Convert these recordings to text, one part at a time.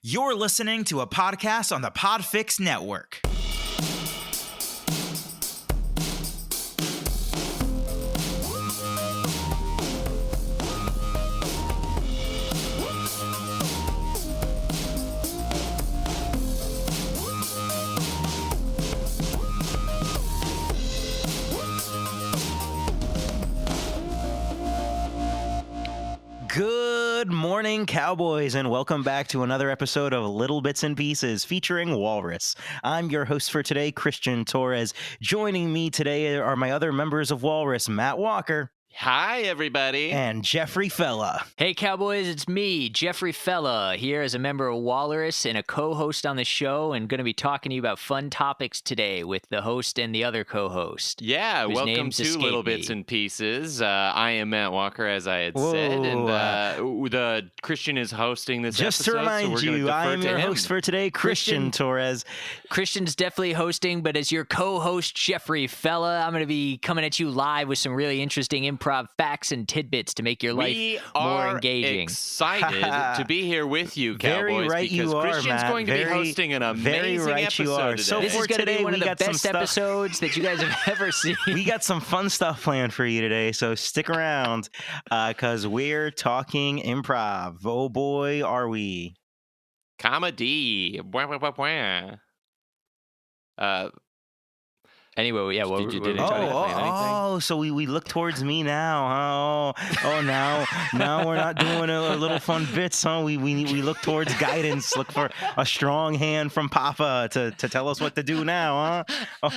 You're listening to a podcast on the Podfix Network. Good morning, Cowboys, and welcome back to another episode of Little Bits and Pieces featuring Walrus. I'm your host for today, Christian Torres. Joining me today are my other members of Walrus, Matt Walker. Hi, everybody. And Jeffrey Fella. Hey, Cowboys, it's me, Jeffrey Fella, here as a member of Walrus and a co-host on the show, and going to be talking to you about fun topics today with the host and the other co-host. Yeah, welcome to Little Bits and Pieces. I am Matt Walker, as I had said, and the Christian is hosting this just episode. To remind so you, I am your host for today, Christian Torres. Christian's definitely hosting, but as your co-host, Jeffrey Fella, I'm going to be coming at you live with some really interesting improv facts and tidbits to make your life more engaging. Excited to be here with you, Cowboys. Very right because you are, Christian's Matt. going to be hosting an amazing episode today. So this is going to be one of the best episodes that you guys have ever seen. We got some fun stuff planned for you today, so stick around because we're talking improv. Oh boy, are we. Comedy. Anyway, yeah, so we look towards me now. Now we're not doing a little fun bits, huh? We look towards guidance, look for a strong hand from Papa to tell us what to do now, huh?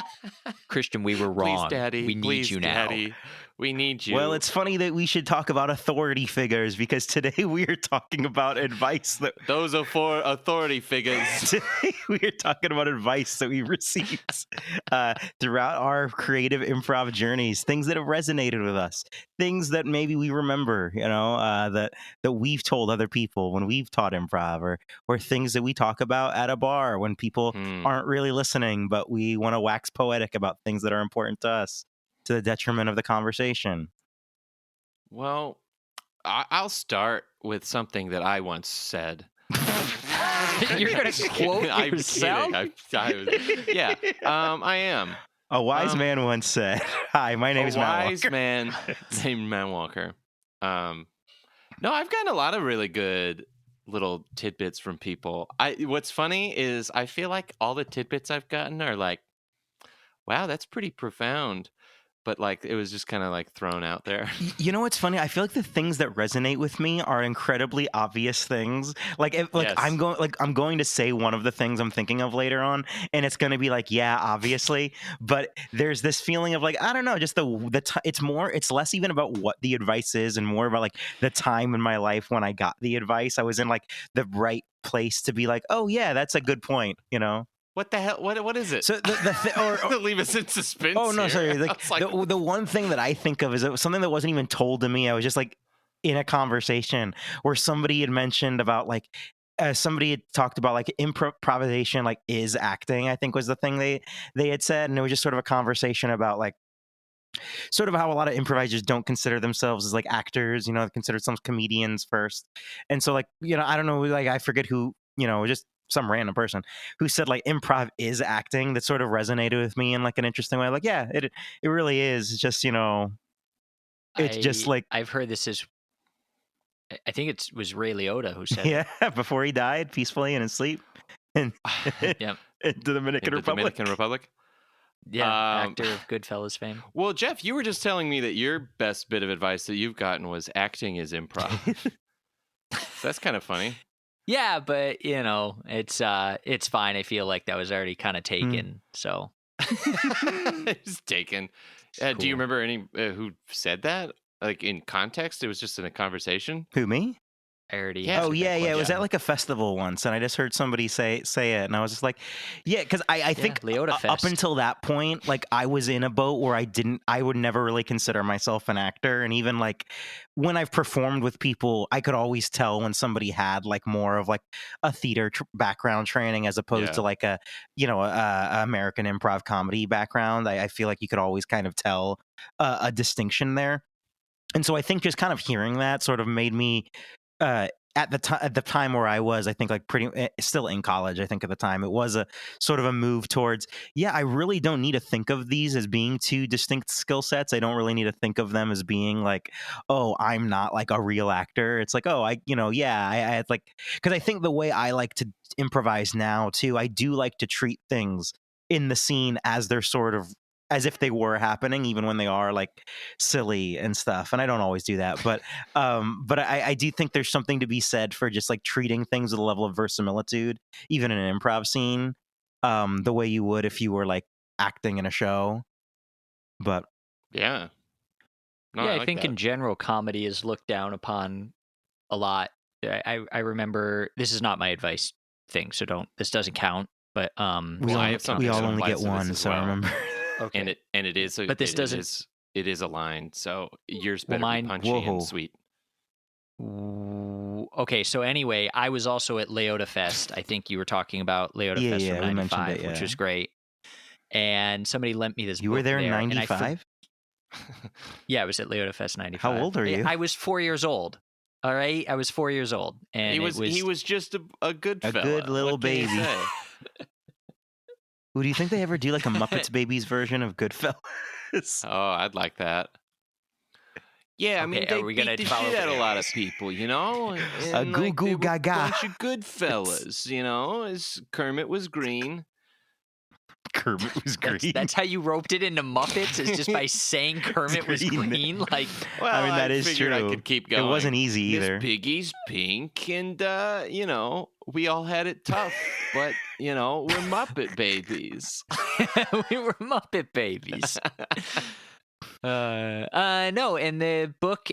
Oh. Christian, we were wrong. Please, Daddy. We need you now. Daddy. We need you. Well, it's funny that we should talk about authority figures because today we are talking about advice that those are for authority figures. Today we are talking about advice that we received throughout our creative improv journeys, things that have resonated with us, things that maybe we remember, that we've told other people when we've taught improv, or things that we talk about at a bar when people aren't really listening, but we want to wax poetic about things that are important to us, to the detriment of the conversation. Well, I'll start with something that I once said. You're going to quote yourself? I'm kidding. I am. A wise man once said, "Hi, my name is Matt Walker." A wise man named Matt Walker. No, I've gotten a lot of really good little tidbits from people. What's funny is I feel like all the tidbits I've gotten are like, wow, that's pretty profound. But like it was just kind of like thrown out there. You know what's funny? I feel like the things that resonate with me are incredibly obvious things. Yes. I'm going to say one of the things I'm thinking of later on, and it's going to be like, yeah, obviously. But there's this feeling of like, I don't know, just it's less even about what the advice is and more about like the time in my life when I got the advice. I was in like the right place to be like, oh yeah, that's a good point, What the hell? What is it? So to leave us in suspense. Oh no, here. sorry. The one thing that I think of is it was something that wasn't even told to me. I was just like in a conversation where somebody had mentioned about like somebody had talked about like improvisation, like is acting. I think was the thing they had said, and it was just sort of a conversation about like sort of how a lot of improvisers don't consider themselves as like actors. They consider themselves comedians first, and so like I don't know, like I forget who just. Some random person who said like improv is acting. That sort of resonated with me in like an interesting way. Like, yeah, it really is. It's just, it's just like I've heard this is. I think it was Ray Liotta who said it. Before he died peacefully in his sleep in the Dominican Republic. Yeah, actor of Goodfellas fame. Well, Jeff, you were just telling me that your best bit of advice that you've gotten was acting is improv. So that's kind of funny. Yeah, but it's fine. I feel like that was already kind of taken. So it's taken. Cool. Do you remember any who said that? Like in context, it was just in a conversation. Who, me? I already. Yeah. It was at like a festival once, and I just heard somebody say it, and I was just like, yeah, because I think up until that point, like I was in a boat where I would never really consider myself an actor, and even like when I've performed with people, I could always tell when somebody had like more of like a theater background training as opposed to like a American improv comedy background. I feel like you could always kind of tell a distinction there, and so I think just kind of hearing that sort of made me at the time where I was, I think like still in college, I think at the time it was a sort of a move towards, yeah, I really don't need to think of these as being two distinct skill sets. I don't really need to think of them as being like, oh, I'm not like a real actor. It's like, oh, I like, because I think the way I like to improvise now too, I do like to treat things in the scene as they're sort of as if they were happening, even when they are like silly and stuff. And I don't always do that, but I do think there's something to be said for just like treating things with a level of verisimilitude, even in an improv scene, the way you would if you were like acting in a show. But Yeah. No, yeah, I I like think that. in general, comedy is looked down upon a lot. I remember, this is not my advice thing, so this doesn't count. But we Well, I all have something all to only apply get to this one, as so I well. remember. okay, And it is but this doesn't. it is aligned. So yours Well, better be mine. punchy Whoa. and sweet. Okay, so anyway, I was also at Leota Fest. I think you were talking about Leota Fest Yeah, from we mentioned '95, it, which yeah. was great. And somebody lent me this You book were there in and I '95. yeah, I was at Leota Fest '95. How old are you? I was 4 years old. All right, I was 4 years old, and He was just a good A fella. good little What can you baby. say? Ooh, do you think they ever do like a Muppets Babies version of Goodfellas? Oh, I'd like that. Yeah, I mean, Okay, are they we beat gonna the follow shit out the of a lot of guys? people, you know? A And goo like, they goo were a gaga. bunch of good fellas, you know? As Kermit was green. Kermit was green. That's how you roped it into Muppets, is just by saying Kermit was green. green. Like, Well, I mean, that is figured I true. could keep It going. wasn't easy either. Miss Piggy's pink, and, you know, we all had it tough, but, you know, we're Muppet babies. we were Muppet babies. No, in the book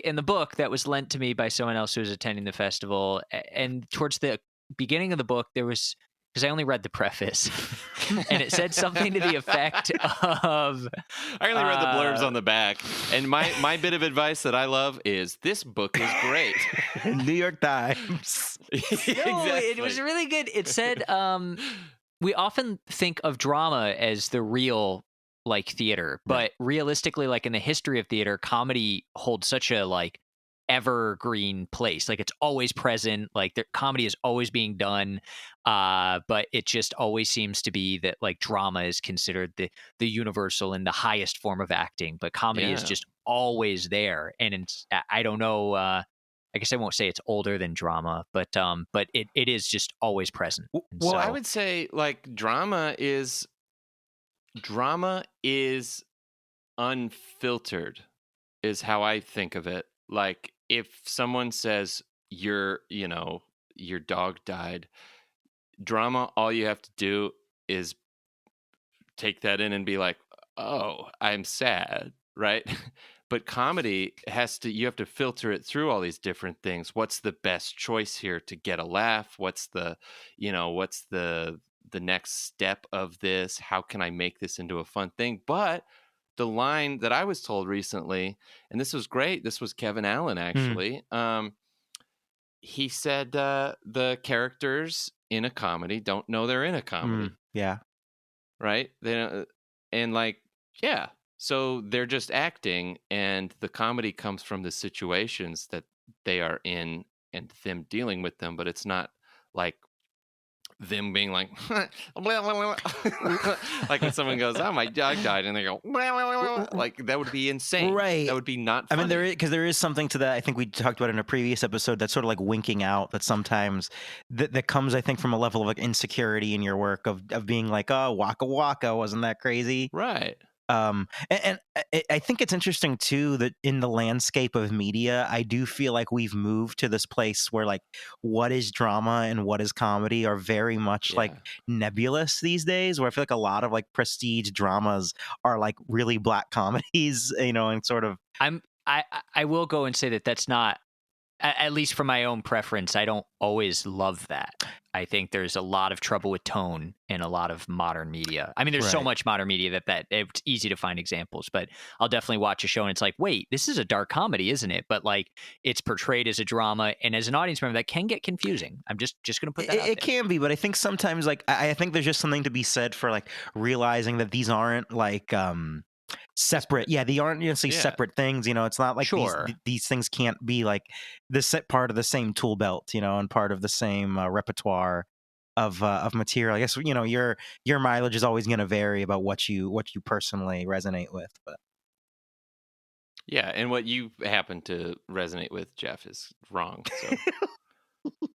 that was lent to me by someone else who was attending the festival, and towards the beginning of the book, there was, because I only read the preface, and it said something to the effect of, I only read the blurbs on the back, and my bit of advice that I love is, this book is great. New York Times. no, it was really good. It said, we often think of drama as the real like theater, but realistically, like in the history of theater, comedy holds such a like evergreen place. Like it's always present. Like the comedy is always being done, but it just always seems to be that like drama is considered the universal and the highest form of acting, but comedy is Yeah. just always there. And I don't know. I guess I won't say it's older than drama, but it is just always present. And Well, so, I would say like drama is unfiltered is how I think of it. Like if someone says your dog died, drama, all you have to do is take that in and be like, oh, I'm sad, right? But comedy you have to filter it through all these different things. What's the best choice here to get a laugh? What's the next step of this? How can I make this into a fun thing? But the line that I was told recently, and this was great, this was Kevin Allen actually. He said the characters in a comedy don't know they're in a comedy. Yeah. Right? They don't, and like, yeah. So they're just acting, and the comedy comes from the situations that they are in and them dealing with them, but it's not like them being like, like when someone goes, "Oh, my dog died," and they go, like that would be insane. Right. That would be not I funny. mean, there is something to that. I think we talked about it in a previous episode. That's sort of like winking out. That sometimes that comes, I think, from a level of like insecurity in your work of being like, oh, waka waka, wasn't that crazy? Right. And I think it's interesting too that in the landscape of media, I do feel like we've moved to this place where like what is drama and what is comedy are very much like nebulous these days, where I feel like a lot of like prestige dramas are like really black comedies, you know, and sort of I will go and say that that's not, at least for my own preference, I don't always love that. I think there's a lot of trouble with tone in a lot of modern media. I mean, there's so much modern media that it's easy to find examples, but I'll definitely watch a show and it's like, wait, this is a dark comedy, isn't it? But like it's portrayed as a drama, and as an audience member, that can get confusing. I'm just going to put that out there. It can be, but I think sometimes like I think there's just something to be said for like realizing that these aren't like separate. Yeah, they aren't necessarily separate things. It's not like these things can't be like this part of the same tool belt, and part of the same repertoire of material. I guess your mileage is always going to vary about what you personally resonate with, but. Yeah, and what you happen to resonate with, Jeff, is wrong. So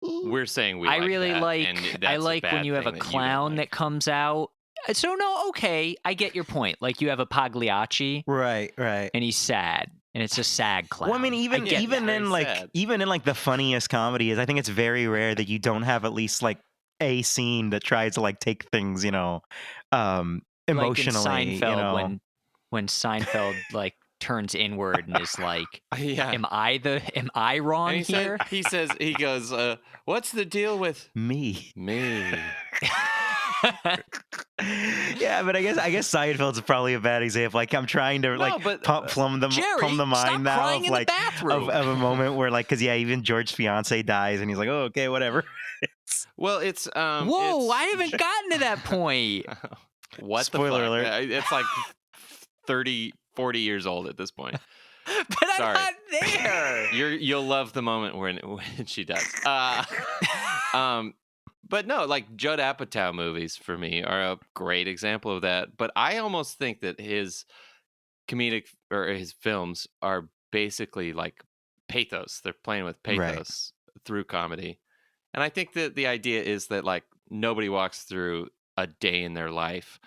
we're saying we. I really that, like. and I that's like a when bad you have a thing that you don't clown like. that comes out. So no, okay, I get your point. Like you have a Pagliacci, right, and he's sad, and it's a sad clown. Well, I mean, even in like the funniest comedies, I think it's very rare that you don't have at least like a scene that tries to like take things, emotionally. Like in Seinfeld, when Seinfeld like turns inward and is like, am I wrong here? He goes, what's the deal with me? Yeah, but I guess Seinfeld's probably a bad example. Like I'm trying to plumb the mind now of like of a moment where like because even George's fiance dies and he's like, oh, okay, whatever. Well, it's whoa, I haven't gotten to that point. What Spoiler the fuck? alert. It's like 30, 40 years old at this point. But Sorry. I'm not there. You'll love the moment when she does. But no, like Judd Apatow movies for me are a great example of that. But I almost think that his comedic or his films are basically like pathos. They're playing with pathos through comedy. And I think that the idea is that like nobody walks through a day in their life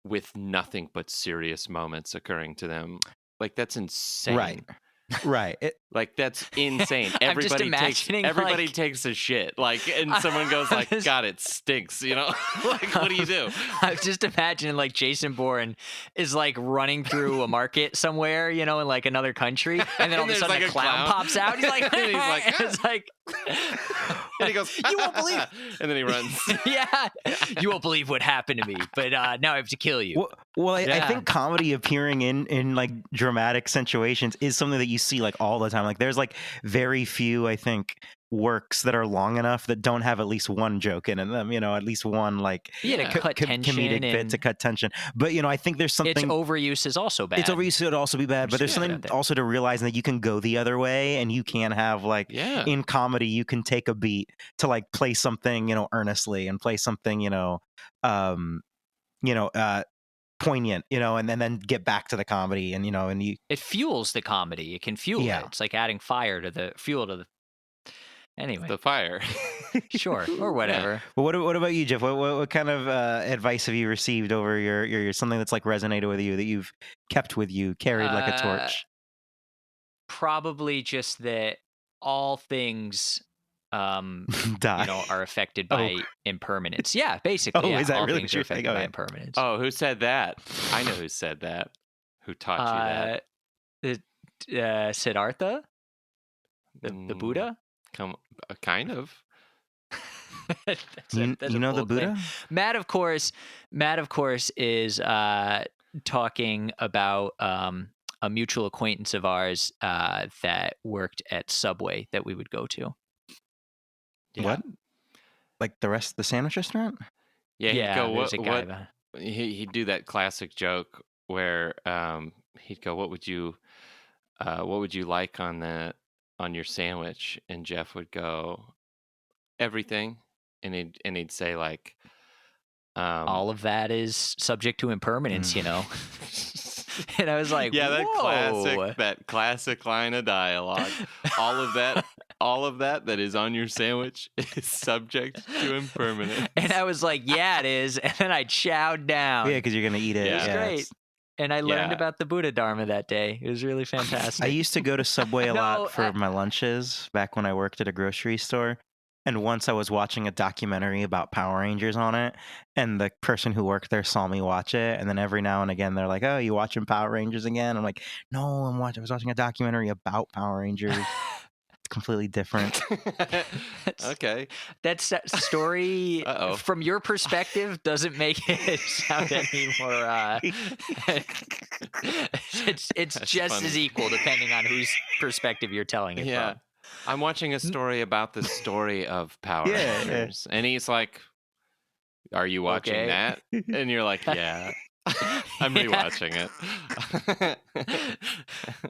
with nothing but serious moments occurring to them. Like that's insane. Right. Like that's insane. Everybody takes a shit. Like, and someone goes like, "God, it stinks." Like, what do you do? I was just imagining like Jason Bourne is like running through a market somewhere, in like another country, and then all of a sudden a clown pops out. He's like, and he's like, it's like, and he goes, "You won't believe," and then he runs. Yeah, you won't believe what happened to me, but now I have to kill you. Well, I think comedy appearing in like dramatic situations is something that you see like all the time. Like there's like very few, I think, works that are long enough that don't have at least one joke in them, at least one like comedic bit to cut tension. But I think there's something. Its overuse is also bad. Its overuse could also be bad, but there's something also to realize that you can go the other way, and you can have like in comedy you can take a beat to like play something earnestly and play something poignant, and then get back to the comedy, and it fuels the comedy. It can fuel it. It's like adding fire to the fuel to the. Anyway, the fire. Sure, or whatever. Yeah. Well, what about you, Jeff? What kind of advice have you received over your something that's like resonated with you that you've kept with you, carried like a torch? Probably just that all things die. Are affected by impermanence. Yeah, basically. Is that all really things true? are affected by impermanence. Oh, who said that? I know who said that. Who taught you that? Siddhartha, the Buddha. Kind of. That's the Buddha? Thing. Matt, of course, is talking about a mutual acquaintance of ours that worked at Subway that we would go to. Yeah. What? Like the sandwich restaurant? Yeah. There's a guy. He'd do that classic joke where he'd go, "What would you like on your sandwich?" And Jeff would go, "Everything," and he'd say like, "All of that is subject to impermanence," And I was like, "Yeah, whoa. that classic line of dialogue. All of that is on your sandwich is subject to impermanence." And I was like, "Yeah, it is." And then I chowed down. Yeah, because you're gonna eat it. It was great. And I learned about the Buddha Dharma that day. It was really fantastic. I used to go to Subway a lot for my lunches back when I worked at a grocery store. And once I was watching a documentary about Power Rangers on it, and the person who worked there saw me watch it. And then every now and again, they're like, "Oh, you watching Power Rangers again?" I'm like, "No, I was watching a documentary about Power Rangers." It's completely different. Okay. That story, from your perspective, doesn't make it sound any more. It's That's just funny. as equal, depending on whose perspective you're telling it from. I'm watching a story about the story of Power Rangers, and he's like, "Are you watching that?" And you're like, "Yeah." I'm Yeah. rewatching it.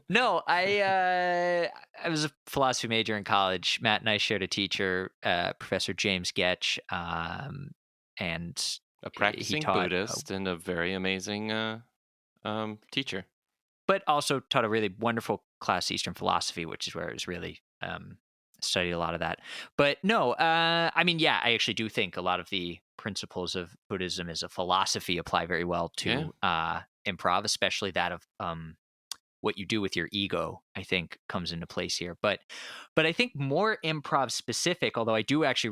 No, I was a philosophy major in college. Matt and I shared a teacher, Professor James Getch, and A he practicing taught, Buddhist and a very amazing teacher. but also taught a really wonderful class, Eastern philosophy, which is where it was really studied a lot of that. But no, I mean, yeah, I actually do think a lot of the principles of Buddhism as a philosophy apply very well to improv, especially that of what you do with your ego, I think comes into place here. But I think more improv specific, although I do actually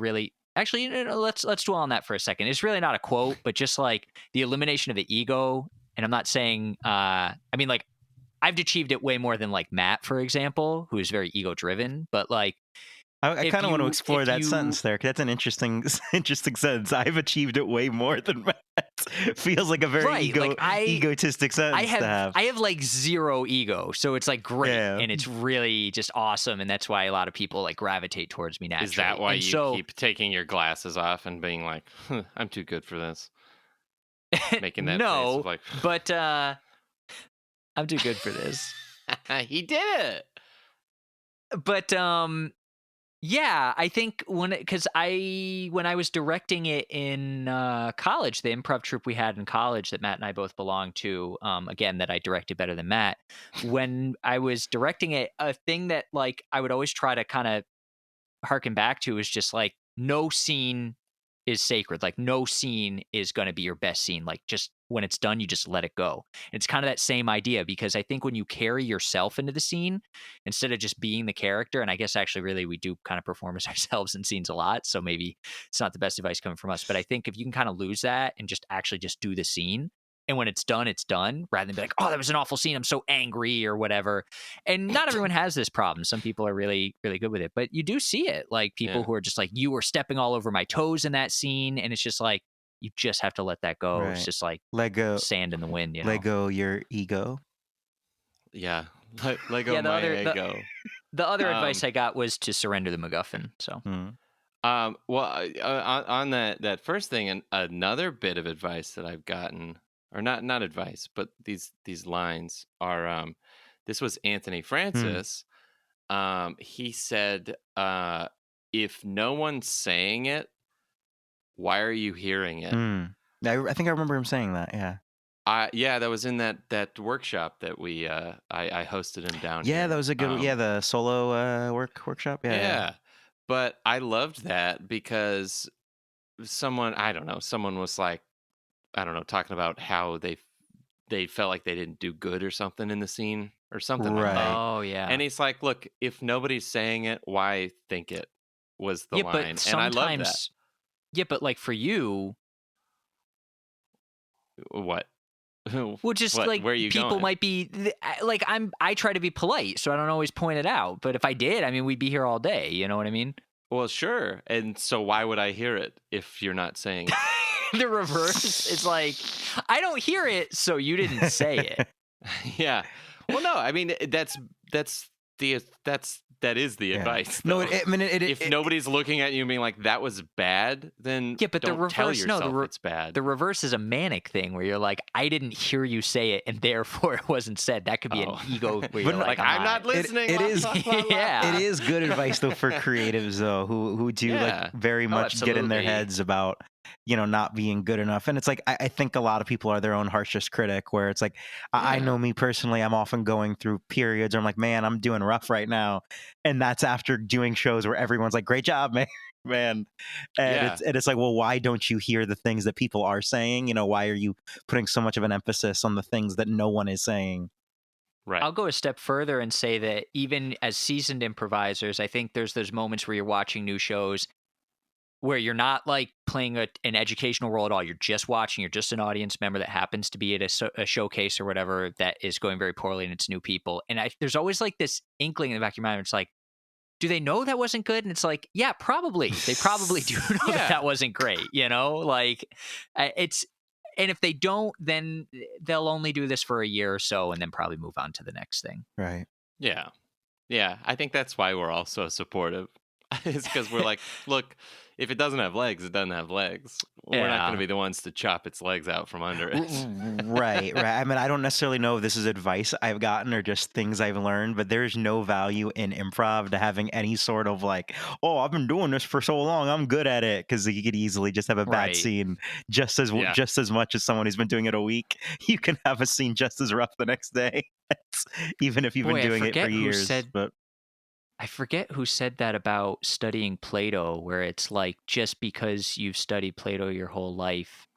let's dwell on that for a second. It's really not a quote, but just like the elimination of the ego. And I'm not saying I mean, like, I've achieved it way more than like Matt, for example, who is very ego driven. But like, I kind of want to explore that you sentence there, 'cause that's an interesting sentence. I've achieved it way more than Matt. Feels like a very right, like egotistic sentence to have. I have like zero ego, so it's like great, Yeah. and it's really just awesome, and that's why a lot of people like gravitate towards me naturally. Is that why and you keep taking your glasses off and being like, I'm too good for this? Making that face no, of like, but I'm too good for this. he did it. But yeah, I think when I was directing it in college, the improv troupe we had in college that Matt and I both belonged to, again, that I directed better than Matt. When I was directing it, a thing that like I would always try to kind of harken back to is just like no scene is sacred. Like no scene is going to be your best scene. Like just when it's done, you just let it go. And it's kind of that same idea, because I think when you carry yourself into the scene instead of just being the character, and I guess actually really we do kind of perform as ourselves in scenes a lot, so maybe it's not the best advice coming from us, but I think if you can kind of lose that and just actually just do the scene, and when it's done, rather than be like, oh, that was an awful scene, I'm so angry or whatever. And not everyone has this problem. Some people are really, really good with it, but you do see it. Like people who are just like, you were stepping all over my toes in that scene. And it's just like, you just have to let that go. Right. It's just like Lego sand in the wind, you know? let go your ego. Yeah. Let go my ego. The other advice I got was to surrender the MacGuffin. So, well, on that first thing, and another bit of advice that I've gotten, or not advice, but these lines are, this was Anthony Francis. He said, if no one's saying it, why are you hearing it? I think I remember him saying that. Yeah. Yeah, that was in that workshop that we I hosted him down here. Yeah, that was a good. The solo workshop. Yeah. But I loved that because someone was like, I don't know, talking about how they felt like they didn't do good or something in the scene or something like that. oh yeah. And he's like, look, if nobody's saying it, why think it was the line? But and I love that. Yeah, but like for you, What? well, just what? like Where are you people going? might be like, I try to be polite, so I don't always point it out. But if I did, I mean, we'd be here all day. You know what I mean? Well, sure. And so why would I hear it if you're not saying it? The reverse. It's like, I don't hear it, so you didn't say it. Yeah. Well, no. I mean, that is the advice. No, though. If nobody's looking at you and being like, that was bad, then yeah, but don't the reverse, tell yourself it's bad. The reverse is a manic thing where you're like, I didn't hear you say it, and therefore it wasn't said. That could be an ego where you're like, I'm not listening. It is, yeah. It is good advice though for creatives though who do like very much get in their heads about not being good enough. And it's like I think a lot of people are their own harshest critic, where it's like I know me personally, I'm often going through periods where I'm like, man, I'm doing rough right now, and that's after doing shows where everyone's like, great job, man. And it's like, well, why don't you hear the things that people are saying? Why are you putting so much of an emphasis on the things that no one is saying? Right. I'll go a step further and say that even as seasoned improvisers, I think there's those moments where you're watching new shows where you're not like playing an educational role at all. You're just watching. You're just an audience member that happens to be at a showcase or whatever that is going very poorly, and it's new people. And there's always like this inkling in the back of your mind. It's like, do they know that wasn't good? And it's like, yeah, probably. They probably do know that wasn't great. Like it's. And if they don't, then they'll only do this for a year or so and then probably move on to the next thing. Right. Yeah. Yeah. I think that's why we're all so supportive. It's because we're like, look, if it doesn't have legs, it doesn't have legs. We're not going to Yeah. be the ones to chop its legs out from under it. Right. I mean, I don't necessarily know if this is advice I've gotten or just things I've learned, but there's no value in improv to having any sort of like, oh, I've been doing this for so long, I'm good at it, because you could easily just have a bad Right. scene just as Yeah. just as much as someone who's been doing it a week. You can have a scene just as rough the next day, even if you've Boy, been I doing it for forget who years. said- But I forget who said that about studying Plato, where it's like just because you've studied Plato your whole life,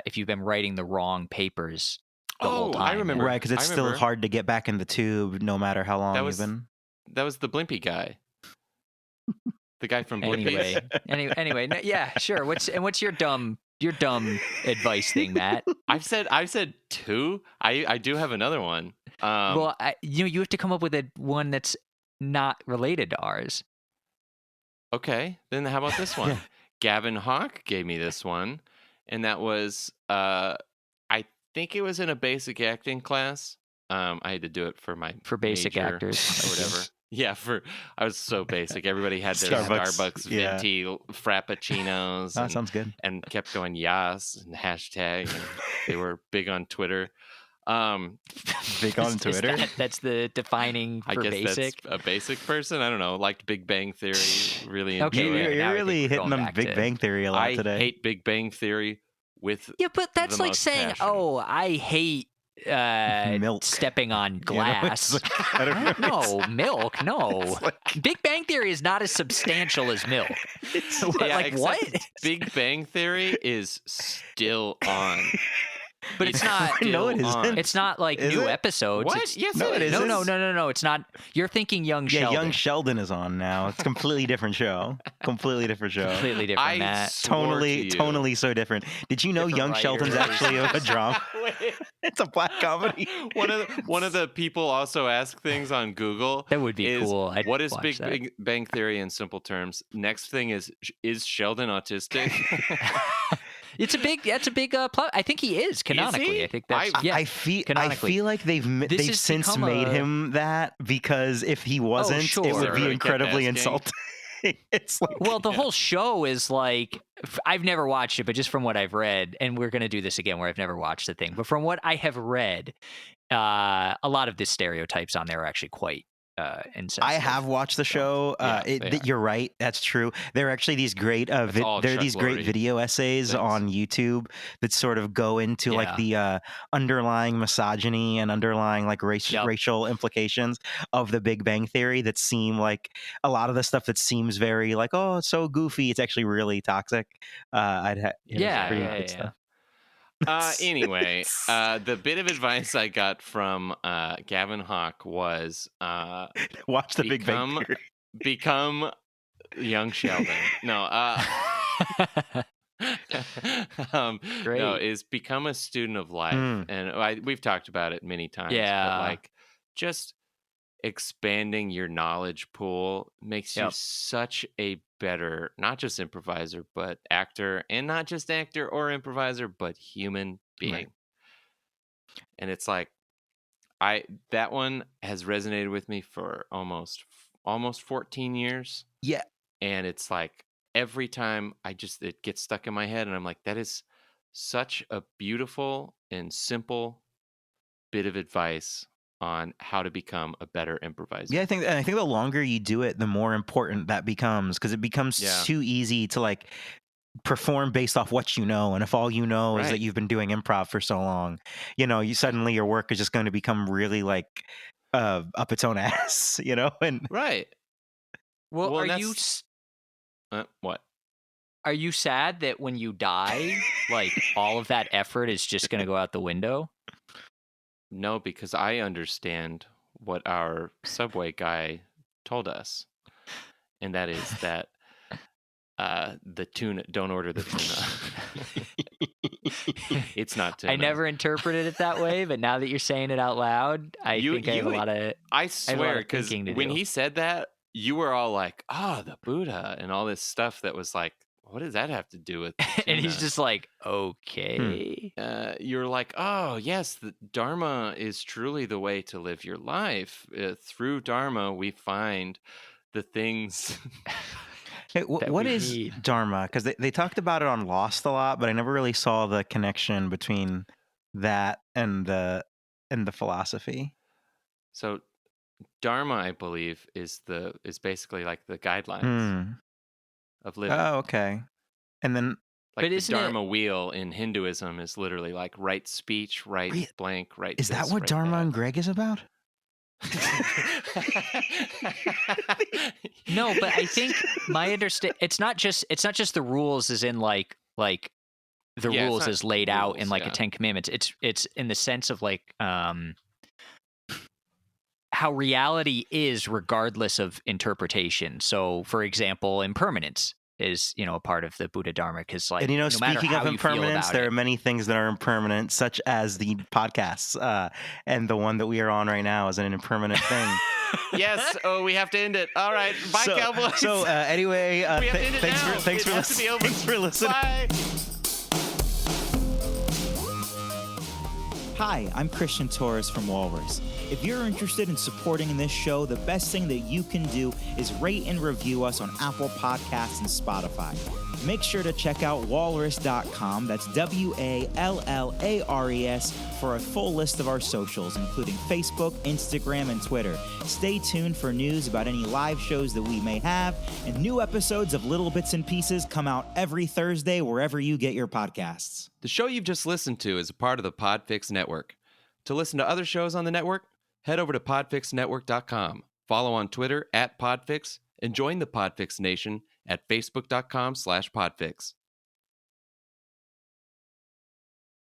if you've been writing the wrong papers the whole Oh, time. I remember. right, because it's I still remember. hard to get back in the tube no matter how long That you've was been. that was the Blimpy guy. The guy from Blimpies. Anyway, yeah, sure. What's your dumb advice thing, Matt? I've said 2. I do have another one. Well, you have to come up with one that's not related to ours. Okay, then how about this one? Yeah. Gavin Hawk gave me this one, and that was I think it was in a basic acting class. I had to do it for my basic major actors. or whatever. Yeah, I was so basic. Everybody had their Starbucks yeah. venti frappuccinos. That sounds good. And kept going yas and hashtag. And they were big on Twitter. Big on Twitter. That's the defining I for guess basic. that's a basic person. I don't know. Liked Big Bang Theory. Really Okay, enjoyed yeah, it. now I You're think really we're hitting going on back Big to- Bang Theory a lot I today. hate Big Bang Theory with Yeah, but that's the like most saying, passion. "Oh, I hate Milk. stepping on glass." I don't know. No, milk. No, It's like- Big Bang Theory is not as substantial as milk. Yeah, Like what? except Big Bang Theory is still on. But it's not. No, it still on. isn't. It's not like Is new it? episodes. What? It's- Yes, No, it it is. isn't. No. It's not. You're thinking Young Yeah, Sheldon. Young Sheldon is on now. It's a completely different show. Completely different show. Completely different, I Matt. swore to you. Tonally so different. Did you know Different Young Sheldon's writers. actually a drama? Wait. It's a black comedy. One of the people also ask things on Google. That would be is, cool. I'd what is watch Big that. Bang Theory in simple terms? Next thing is Sheldon autistic? That's a big plot. I think he is canonically. he? I think that's yeah. I feel canonically. like they've This has since become made a- him that, because if he wasn't, it sure. would Everybody be kept incredibly asking. insulting. It's like Well, the whole show is like I've never watched it, but just from what I've read, and we're gonna do this again where I've never watched the thing, but from what I have read, a lot of the stereotypes on there are actually quite insensitive. I have watched the show. Yeah, they are. You're right. That's true. There are actually these great That's all there are Chuck these great Lorre video essays things. on YouTube that sort of go into like the underlying misogyny and underlying like racial implications of the Big Bang Theory that seem like a lot of the stuff that seems very like, oh, it's so goofy. It's actually really toxic. Stuff. Anyway, the bit of advice I got from Gavin Hawk was Watch the Big Bang Theory. become Young Sheldon. No, Great. no, is become a student of life, and we've talked about it many times. Yeah. but like just expanding your knowledge pool makes you such a better, not just improviser, but actor, and not just actor or improviser, but human being. Right. And it's like, that one has resonated with me for almost 14 years. Yeah. And it's like every time it gets stuck in my head, and I'm like, that is such a beautiful and simple bit of advice on how to become a better improviser. Yeah, I think the longer you do it, the more important that becomes, because it becomes too easy to like perform based off what you know, and if all you know is that you've been doing improv for so long, you suddenly your work is just going to become really like up its own ass, and right. Well, are you what? Are you sad that when you die, like all of that effort is just going to go out the window? No, because I understand what our Subway guy told us, and that is that the tuna, don't order the tuna. It's not tuna. I never interpreted it that way, but now that you're saying it out loud, I think I have a lot of. I swear, because thinking to when do. he said that, you were all like, the Buddha, and all this stuff that was like, what does that have to do with tuna? And he's just like, okay. You're like, oh, yes, the Dharma is truly the way to live your life. Through Dharma, we find the things Hey, that what we is need. Dharma? Because they talked about it on Lost a lot, but I never really saw the connection between that and the philosophy. So Dharma, I believe, is basically like the guidelines Hmm. of living. Oh, okay. And then Like But the isn't it- Dharma wheel in Hinduism is literally like right speech, right Re- blank, right is that this, what right Dharma and that. Greg is about? No, but I think my understand it's not just the rules as in like the Yeah, it's rules not as laid out in rules, like a yeah. 10 commandments. It's in the sense of like how reality is regardless of interpretation. So for example, impermanence is, a part of the Buddha Dharma because like And no matter speaking how of you feel impermanence, about there it. are many things that are impermanent, such as the podcasts. And the one that we are on right now is an impermanent thing. Yes. Oh, we have to end it. All right. Bye, Cowboys. So anyway, we have to end it thanks now. for It has to be over. thanks for listening. Bye. Hi, I'm Christian Torres from Walrus. If you're interested in supporting this show, the best thing that you can do is rate and review us on Apple Podcasts and Spotify. Make sure to check out walrus.com, that's WALLARES, for a full list of our socials, including Facebook, Instagram, and Twitter. Stay tuned for news about any live shows that we may have, and new episodes of Little Bits and Pieces come out every Thursday wherever you get your podcasts. The show you've just listened to is a part of the Podfix Network. To listen to other shows on the network, head over to podfixnetwork.com. Follow on Twitter @Podfix and join the Podfix Nation at facebook.com/Podfix.